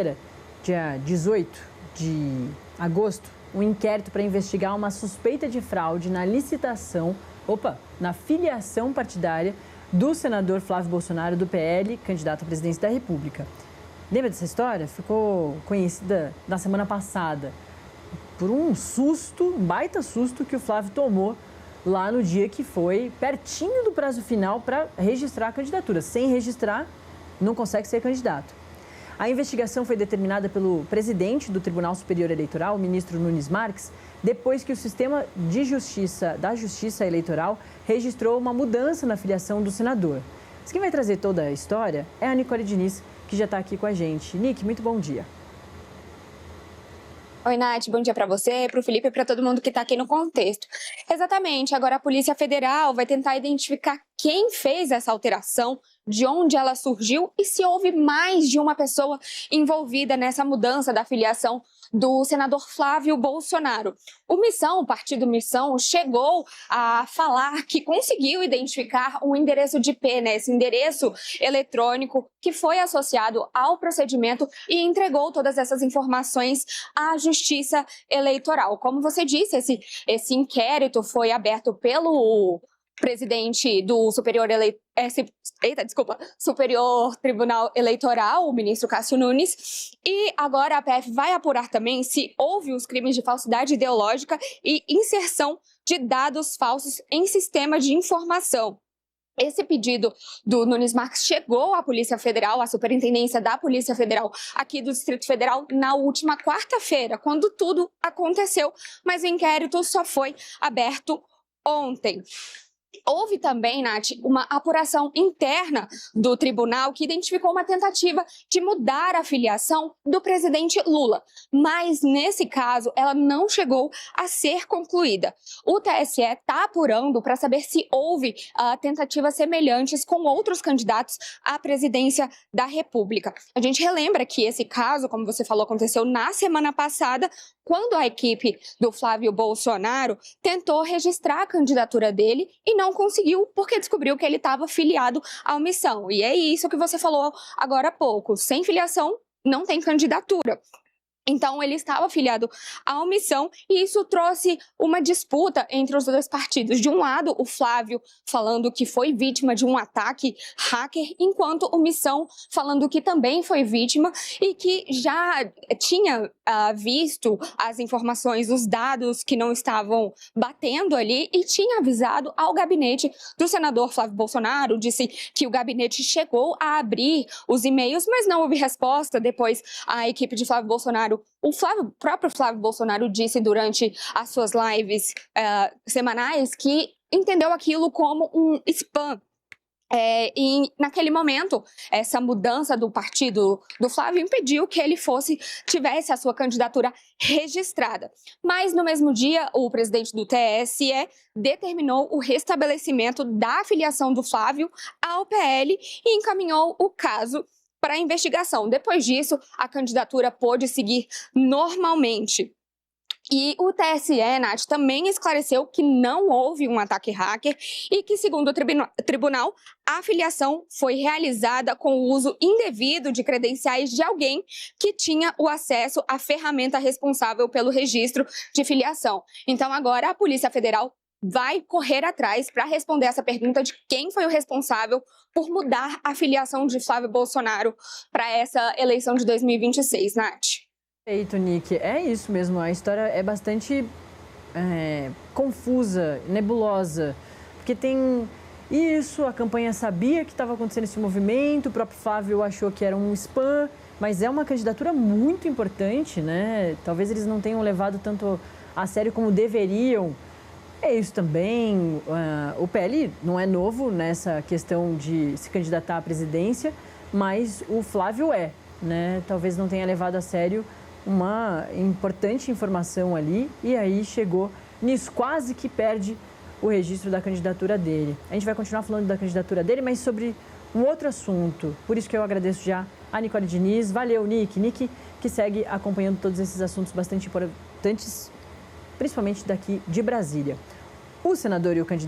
quinta-feira, dia 18 de agosto, um inquérito para investigar uma suspeita de fraude na na filiação partidária do senador Flávio Bolsonaro, do PL, candidato à presidência da República. Lembra dessa história? Ficou conhecida na semana passada por um baita susto que o Flávio tomou lá no dia que foi pertinho do prazo final para registrar a candidatura. Sem registrar, não consegue ser candidato. A investigação foi determinada pelo presidente do Tribunal Superior Eleitoral, o ministro Nunes Marques, depois que o sistema da Justiça Eleitoral registrou uma mudança na filiação do senador. Mas quem vai trazer toda a história é a Nicole Diniz, que já está aqui com a gente. Nick, muito bom dia. Oi, Nath, bom dia para você, para o Felipe e para todo mundo que está aqui no contexto. Exatamente, agora a Polícia Federal vai tentar identificar quem fez essa alteração, de onde ela surgiu e se houve mais de uma pessoa envolvida nessa mudança da filiação do senador Flávio Bolsonaro. O Partido Missão, chegou a falar que conseguiu identificar um endereço de IP, esse endereço eletrônico que foi associado ao procedimento e entregou todas essas informações à Justiça Eleitoral. Como você disse, esse inquérito foi aberto pelo presidente do Superior Tribunal Eleitoral, o ministro Cássio Nunes, e agora a PF vai apurar também se houve os crimes de falsidade ideológica e inserção de dados falsos em sistema de informação. Esse pedido do Nunes Marques chegou à Polícia Federal, à Superintendência da Polícia Federal aqui do Distrito Federal na última quarta-feira, quando tudo aconteceu, mas o inquérito só foi aberto ontem. Houve também, Nath, uma apuração interna do tribunal que identificou uma tentativa de mudar a filiação do presidente Lula. Mas, nesse caso, ela não chegou a ser concluída. O TSE está apurando para saber se houve tentativas semelhantes com outros candidatos à presidência da República. A gente relembra que esse caso, como você falou, aconteceu na semana passada, quando a equipe do Flávio Bolsonaro tentou registrar a candidatura dele e não conseguiu porque descobriu que ele estava filiado à Missão. E é isso que você falou agora há pouco. Sem filiação, não tem candidatura. Então, ele estava afiliado à Missão e isso trouxe uma disputa entre os dois partidos. De um lado, o Flávio falando que foi vítima de um ataque hacker, enquanto o Missão falando que também foi vítima e que já tinha visto as informações, os dados que não estavam batendo ali e tinha avisado ao gabinete do senador Flávio Bolsonaro. Disse que o gabinete chegou a abrir os e-mails, mas não houve resposta. Depois, a equipe de Flávio Bolsonaro, o próprio Flávio Bolsonaro disse durante as suas lives semanais que entendeu aquilo como um spam. E naquele momento, essa mudança do partido do Flávio impediu que ele tivesse a sua candidatura registrada. Mas no mesmo dia, o presidente do TSE determinou o restabelecimento da filiação do Flávio ao PL e encaminhou o caso para a investigação. Depois disso, a candidatura pôde seguir normalmente. E o TSE, Nath, também esclareceu que não houve um ataque hacker e que, segundo o tribunal, a filiação foi realizada com o uso indevido de credenciais de alguém que tinha o acesso à ferramenta responsável pelo registro de filiação. Então, agora a Polícia Federal vai correr atrás para responder essa pergunta de quem foi o responsável por mudar a filiação de Flávio Bolsonaro para essa eleição de 2026, Nath. Perfeito, Nick. É isso mesmo. A história é bastante confusa, nebulosa, porque tem isso, a campanha sabia que estava acontecendo esse movimento, o próprio Flávio achou que era um spam, mas é uma candidatura muito importante, né? Talvez eles não tenham levado tanto a sério como deveriam. É isso também. O PL não é novo nessa questão de se candidatar à presidência, mas o Flávio né? Talvez não tenha levado a sério uma importante informação ali e aí chegou nisso, quase que perde o registro da candidatura dele. A gente vai continuar falando da candidatura dele, mas sobre um outro assunto. Por isso que eu agradeço já a Nicole Diniz. Valeu, Nick. Nick que segue acompanhando todos esses assuntos bastante importantes, principalmente daqui de Brasília. O senador e o candidato